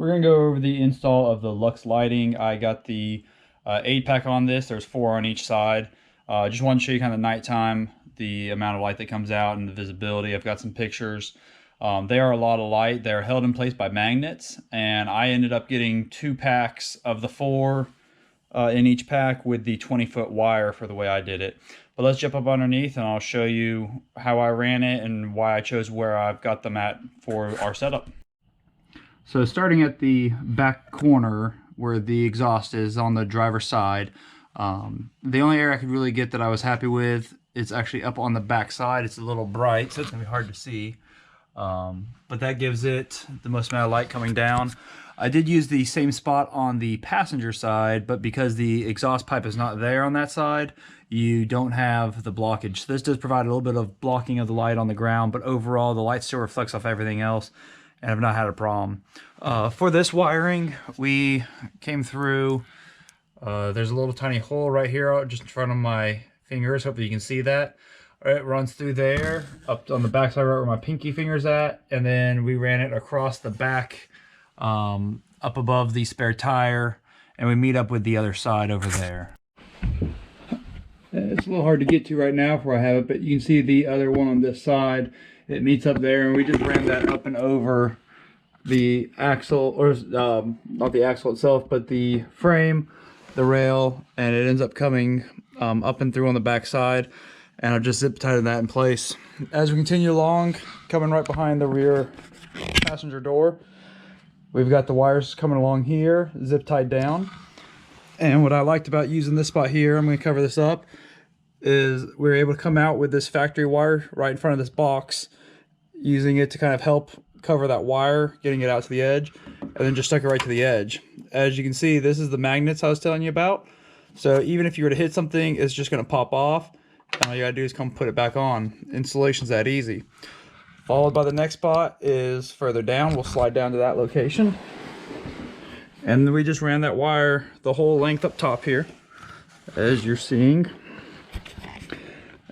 We're gonna go over the install of the LUX lighting. I got the 8-pack on this. There's 4 on each side. Just want to show you kind of nighttime, the amount of light that comes out and the visibility. I've got some pictures. They are a lot of light. They're held in place by magnets, and I ended up getting 2 packs of the 4 in each pack with the 20-foot wire for the way I did it. But let's jump up underneath and I'll show you how I ran it and why I chose where I've got them at for our setup. So starting at the back corner where the exhaust is on the driver's side, the only area I could really get that I was happy with is actually up on the back side. It's a little bright, so it's gonna be hard to see. But that gives it the most amount of light coming down. I did use the same spot on the passenger side, but because the exhaust pipe is not there on that side, you don't have the blockage. So this does provide a little bit of blocking of the light on the ground, but overall the light still reflects off everything else, and I've not had a problem. For this wiring, we came through, there's a little tiny hole right here just in front of my fingers. Hopefully you can see that. It runs through there, up on the back side right where my pinky finger's at, and then we ran it across the back, up above the spare tire, and we meet up with the other side over there. It's a little hard to get to right now where I have it, but you can see the other one on this side. It meets up there, and we just ran that up and over the axle, or not the axle itself, but the frame, the rail, and it ends up coming up and through on the back side. And I've just zip tied that in place. As we continue along, coming right behind the rear passenger door, we've got the wires coming along here, zip tied down. And what I liked about using this spot here, I'm going to cover this up, is we're able to come out with this factory wire right in front of this box, using it to kind of help cover that wire, getting it out to the edge, and then just stuck it right to the edge. As you can see, this is the magnets I was telling you about. So even if you were to hit something, it's just going to pop off. And all you gotta do is come put it back on. Installation's that easy. Followed by the next spot is further down. We'll slide down to that location. And then we just ran that wire the whole length up top here, as you're seeing.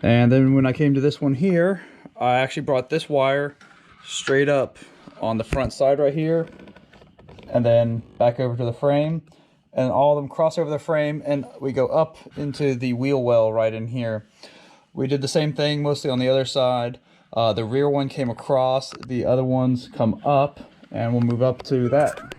And then when I came to this one here, I actually brought this wire straight up on the front side right here, and then back over to the frame. And all of them cross over the frame, and we go up into the wheel well right in here. We did the same thing mostly on the other side. The rear one came across, the other ones come up, and we'll move up to that.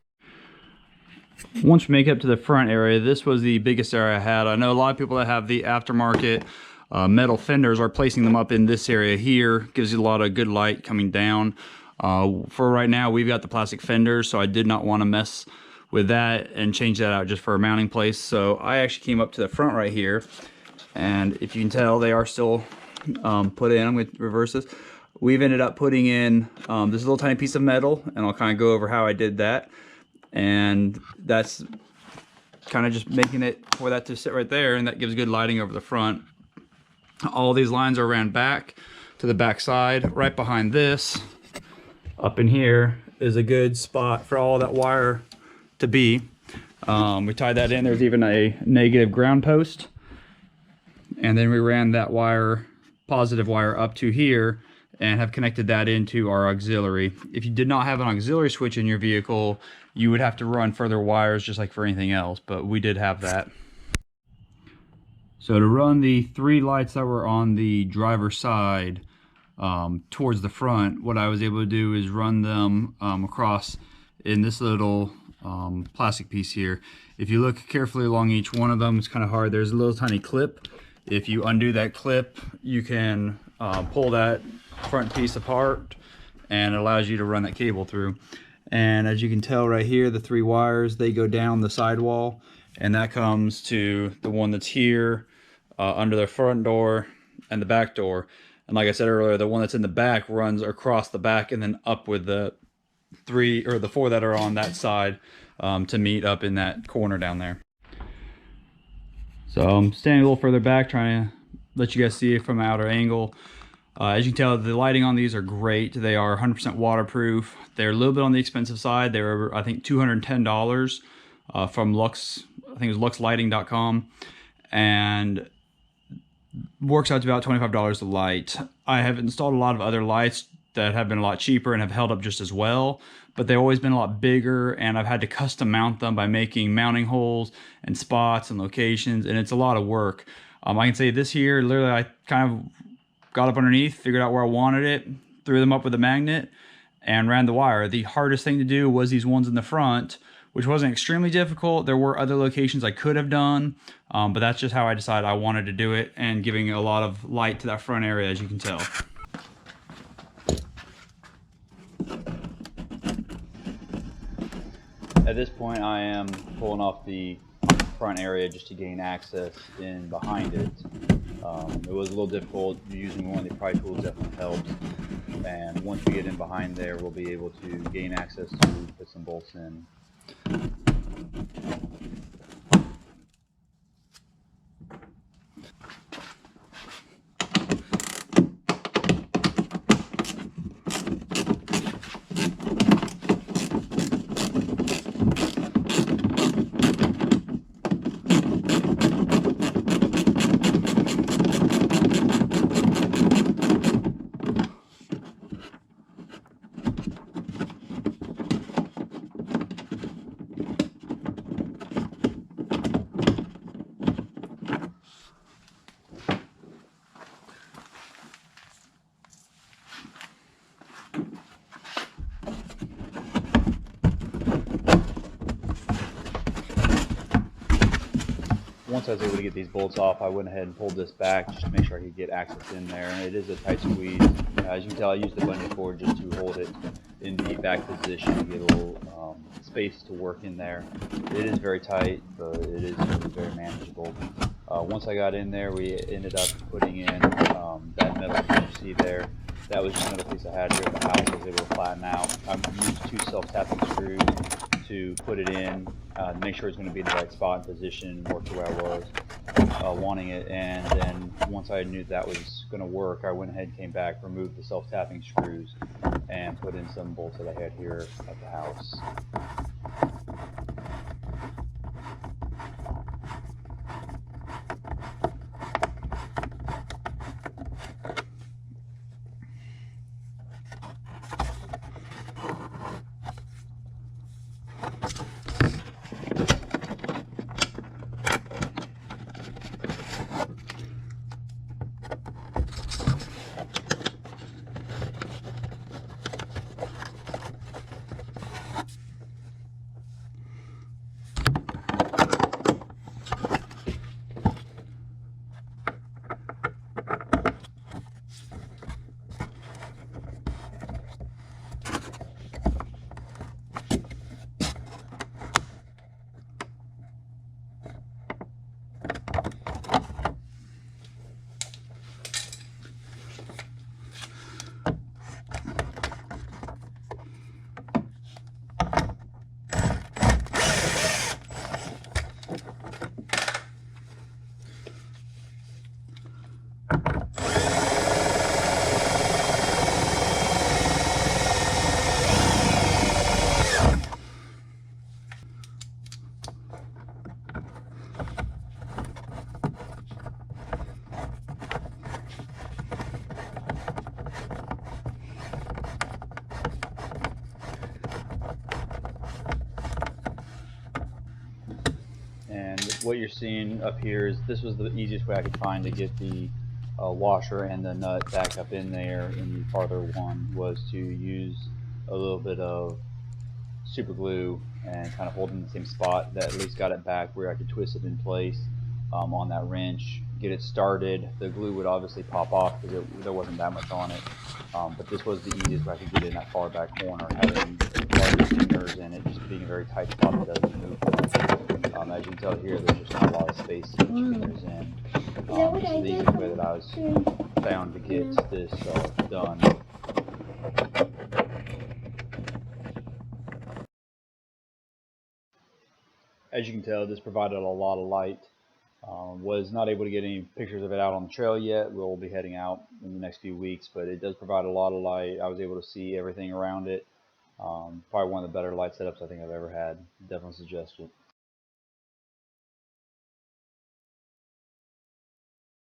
Once we make it up to the front area, this was the biggest area I had. I know a lot of people that have the aftermarket metal fenders are placing them up in this area here. Gives you a lot of good light coming down. For right now, we've got the plastic fenders, so I did not want to mess with that and change that out just for a mounting place. So I actually came up to the front right here, and if you can tell, they are still put in. I'm going to reverse this. We've ended up putting in this little tiny piece of metal, and I'll kind of go over how I did that. And that's kind of just making it for that to sit right there, and that gives good lighting over the front. All these lines are ran back to the back side. Right behind this, up in here, is a good spot for all that wire to be. We tied that in. There's even a negative ground post, and then we ran that wire, positive wire, up to here and have connected that into our auxiliary. If you did not have an auxiliary switch in your vehicle, you would have to run further wires just like for anything else, but we did have that. So to run the 3 lights that were on the driver's side towards the front, what I was able to do is run them across in this little plastic piece here. If you look carefully along each one of them, it's kind of hard. There's a little tiny clip. If you undo that clip, you can pull that front piece apart, and it allows you to run that cable through. And as you can tell right here, the 3 wires, they go down the sidewall, and that comes to the one that's here under the front door and the back door. And like I said earlier, the one that's in the back runs across the back and then up with the 3 or the 4 that are on that side to meet up in that corner down there. So I'm standing a little further back, trying to let you guys see it from an outer angle. As you can tell, the lighting on these are great. They are 100% waterproof. They're a little bit on the expensive side. They were, I think, $210 from LUX. I think it was luxlighting.com, and works out to about $25 a light. I have installed a lot of other lights that have been a lot cheaper and have held up just as well, but they've always been a lot bigger, and I've had to custom mount them by making mounting holes and spots and locations, and it's a lot of work. I can say this here, literally I kind of got up underneath, figured out where I wanted it, threw them up with a magnet, and ran the wire. The hardest thing to do was these ones in the front, which wasn't extremely difficult. There were other locations I could have done, but that's just how I decided I wanted to do it, and giving a lot of light to that front area, as you can tell. At this point, I am pulling off the front area just to gain access in behind it. It was a little difficult. Using one of the pry tools definitely helps. And once we get in behind there, we'll be able to gain access to put some bolts in. Once I was able to get these bolts off, I went ahead and pulled this back just to make sure I could get access in there. And it is a tight squeeze. As you can tell, I used the bungee cord just to hold it in the back position to get a little space to work in there. It is very tight, but it is very manageable. Once I got in there, we ended up putting in that metal piece you see there. That was just another piece I had here at the house I was able to flatten out. I used 2 self-tapping screws to put it in, make sure it's going to be in the right spot and position and work to where I was wanting it. And then once I knew that was going to work, I went ahead and came back, removed the self-tapping screws, and put in some bolts that I had here at the house. And what you're seeing up here is this was the easiest way I could find to get the washer and the nut back up in there in the farther one, was to use a little bit of super glue and kind of hold it in the same spot. That at least got it back where I could twist it in place on that wrench, get it started. The glue would obviously pop off because there wasn't that much on it, but this was the easiest way I could get it in that far back corner, having larger fingers and it just being a very tight spot that doesn't move much. As you can tell here, there's just not a lot of space to put your fingers in. This is the easiest way that I was found to get this done. As you can tell, this provided a lot of light. Was not able to get any pictures of it out on the trail yet. We'll be heading out in the next few weeks, but it does provide a lot of light. I was able to see everything around it. Probably one of the better light setups I think I've ever had. Definitely suggest it.